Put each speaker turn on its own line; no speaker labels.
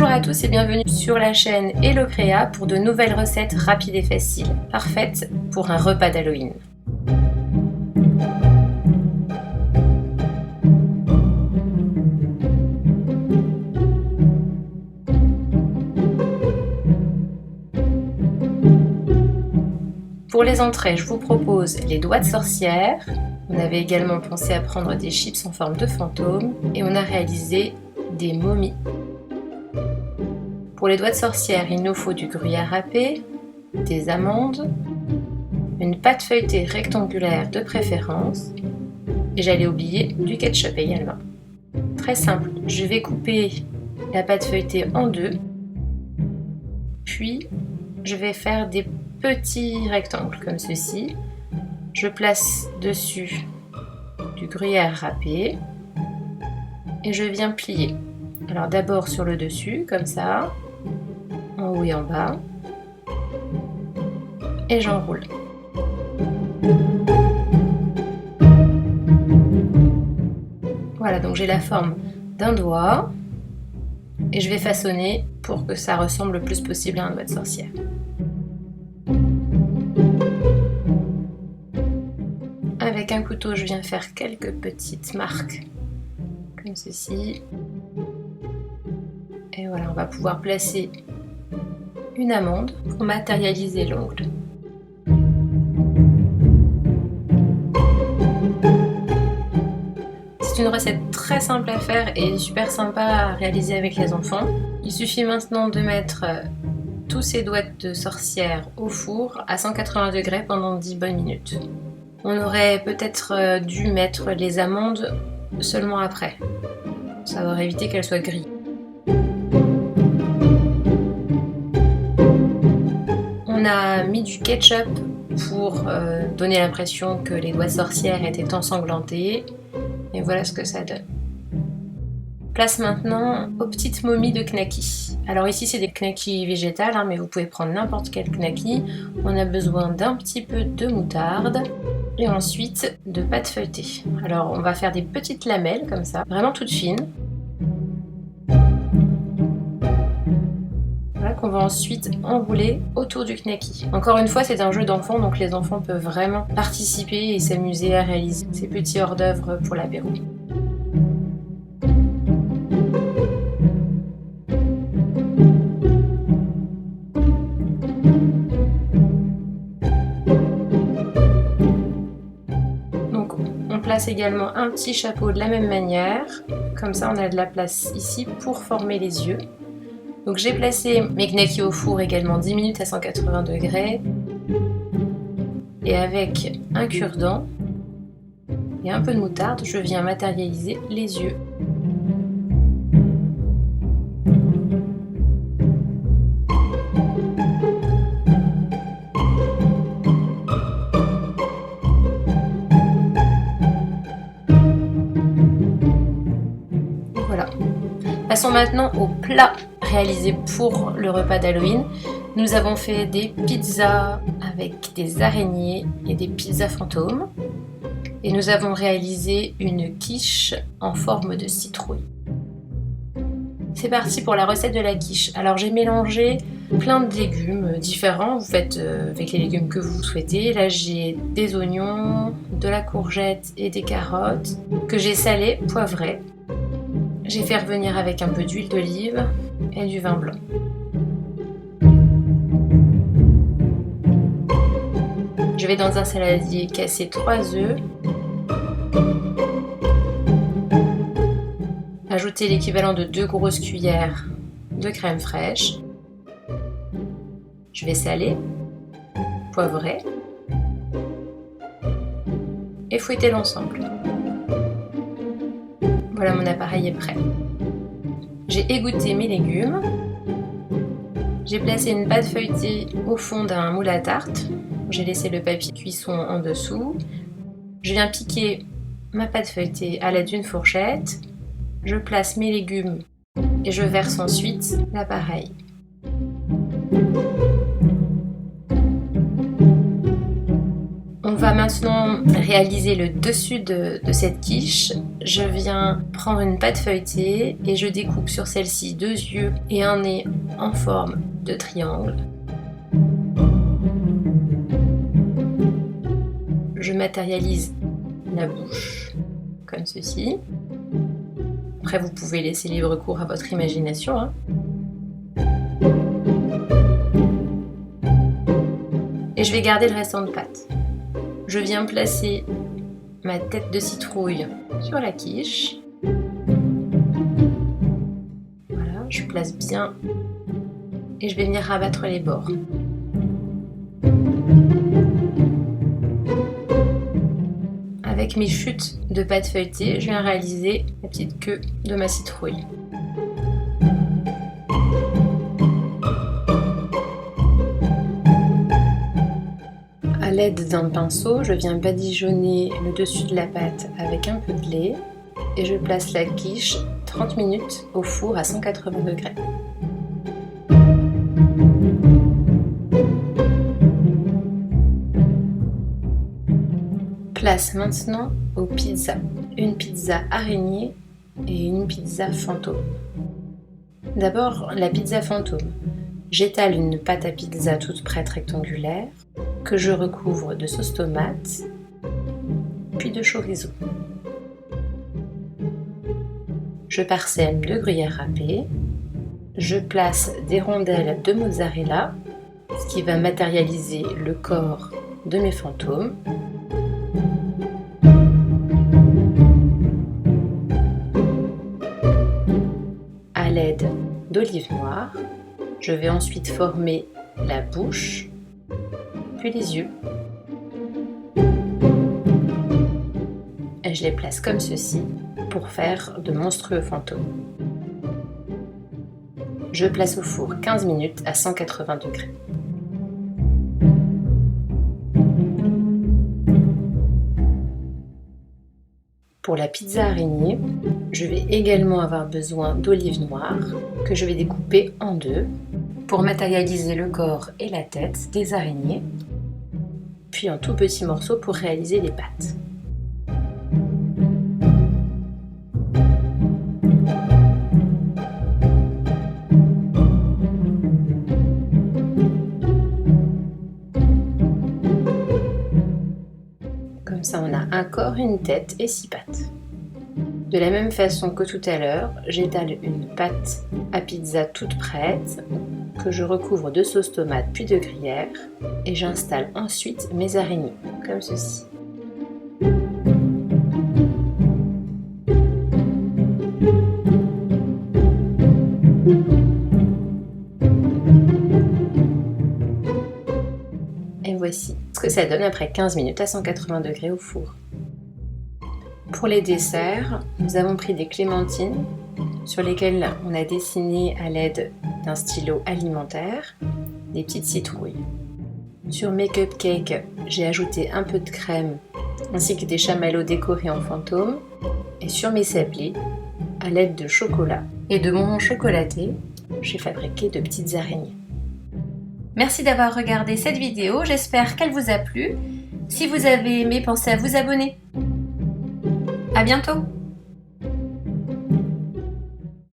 Bonjour à tous et bienvenue sur la chaîne Hello Créa pour de nouvelles recettes rapides et faciles, parfaites pour un repas d'Halloween. Pour les entrées, je vous propose les doigts de sorcière. On avait également pensé à prendre des chips en forme de fantôme et on a réalisé des momies. Pour les doigts de sorcière, il nous faut du gruyère râpé, des amandes, une pâte feuilletée rectangulaire de préférence et j'allais oublier du ketchup également. Très simple, je vais couper la pâte feuilletée en deux, puis je vais faire des petits rectangles comme ceci. Je place dessus du gruyère râpé et je viens plier. Alors d'abord sur le dessus, comme ça, en haut et en bas, et j'enroule. Voilà, donc j'ai la forme d'un doigt et je vais façonner pour que ça ressemble le plus possible à un doigt de sorcière. Avec un couteau, je viens faire quelques petites marques, comme ceci. Et voilà, on va pouvoir placer une amande pour matérialiser l'ongle. C'est une recette très simple à faire et super sympa à réaliser avec les enfants. Il suffit maintenant de mettre tous ces doigts de sorcière au four à 180 degrés pendant 10 bonnes minutes. On aurait peut-être dû mettre les amandes seulement après. Ça aurait évité qu'elles soient grises. On a mis du ketchup pour donner l'impression que les doigts de sorcière étaient ensanglantés. Et voilà ce que ça donne. Place maintenant aux petites momies de knacky. Alors ici c'est des knackis végétales, mais vous pouvez prendre n'importe quel knacky. On a besoin d'un petit peu de moutarde et ensuite de pâte feuilletée. Alors on va faire des petites lamelles comme ça, vraiment toutes fines. Voilà, qu'on va ensuite enrouler autour du knacky. Encore une fois, c'est un jeu d'enfant, donc les enfants peuvent vraiment participer et s'amuser à réaliser ces petits hors-d'œuvre pour l'apéro. On place également un petit chapeau de la même manière, comme ça on a de la place ici pour former les yeux. Donc j'ai placé mes knackis au four également 10 minutes à 180 degrés et avec un cure-dent et un peu de moutarde, je viens matérialiser les yeux. Voilà. Passons maintenant au plat réalisé pour le repas d'Halloween. Nous avons fait des pizzas avec des araignées et des pizzas fantômes. Et nous avons réalisé une quiche en forme de citrouille. C'est parti pour la recette de la quiche. Alors j'ai mélangé plein de légumes différents. Vous faites avec les légumes que vous souhaitez. Là j'ai des oignons, de la courgette et des carottes que j'ai salées, poivrées. J'ai fait revenir avec un peu d'huile d'olive et du vin blanc. Je vais dans un saladier casser 3 œufs. Ajouter l'équivalent de 2 grosses cuillères de crème fraîche. Je vais saler, poivrer et fouetter l'ensemble. Voilà, mon appareil est prêt. J'ai égoutté mes légumes. J'ai placé une pâte feuilletée au fond d'un moule à tarte. J'ai laissé le papier cuisson en dessous. Je viens piquer ma pâte feuilletée à l'aide d'une fourchette. Je place mes légumes et je verse ensuite l'appareil. On va maintenant réaliser le dessus de cette quiche. je viens prendre une pâte feuilletée et je découpe sur celle-ci 2 yeux et un nez en forme de triangle. Je matérialise la bouche comme ceci. Après, vous pouvez laisser libre cours à votre imagination, hein. Et je vais garder le restant de pâte. Je viens placer ma tête de citrouille sur la quiche. Voilà, je place bien et je vais venir rabattre les bords. Avec mes chutes de pâte feuilletée, je viens réaliser la petite queue de ma citrouille. A l'aide d'un pinceau, je viens badigeonner le dessus de la pâte avec un peu de lait et je place la quiche 30 minutes au four à 180 degrés. Place maintenant aux pizzas. Une pizza araignée et une pizza fantôme. D'abord, la pizza fantôme. J'étale une pâte à pizza toute prête rectangulaire que je recouvre de sauce tomate, puis de chorizo. Je parsème de gruyère râpée. Je place des rondelles de mozzarella, ce qui va matérialiser le corps de mes fantômes. À l'aide d'olive noire, je vais ensuite former la bouche, puis les yeux. Et je les place comme ceci pour faire de monstrueux fantômes. Je place au four 15 minutes à 180 degrés. Pour la pizza araignée, je vais également avoir besoin d'olive noire que je vais découper en 2 pour matérialiser le corps et la tête des araignées, puis en tout petits morceaux pour réaliser les pattes. Comme ça, on a un corps, une tête et 6 pattes. De la même façon que tout à l'heure, j'étale une pâte à pizza toute prête que je recouvre de sauce tomate puis de gruyère et j'installe ensuite mes araignées, comme ceci. Et voici ce que ça donne après 15 minutes à 180 degrés au four. Pour les desserts, nous avons pris des clémentines sur lesquelles on a dessiné à l'aide d'un stylo alimentaire des petites citrouilles. Sur mes cupcakes, j'ai ajouté un peu de crème ainsi que des chamallows décorés en fantôme. Et sur mes sablés, à l'aide de chocolat et de bonbons chocolatés, j'ai fabriqué de petites araignées. Merci d'avoir regardé cette vidéo, j'espère qu'elle vous a plu. Si vous avez aimé, pensez à vous abonner. À bientôt!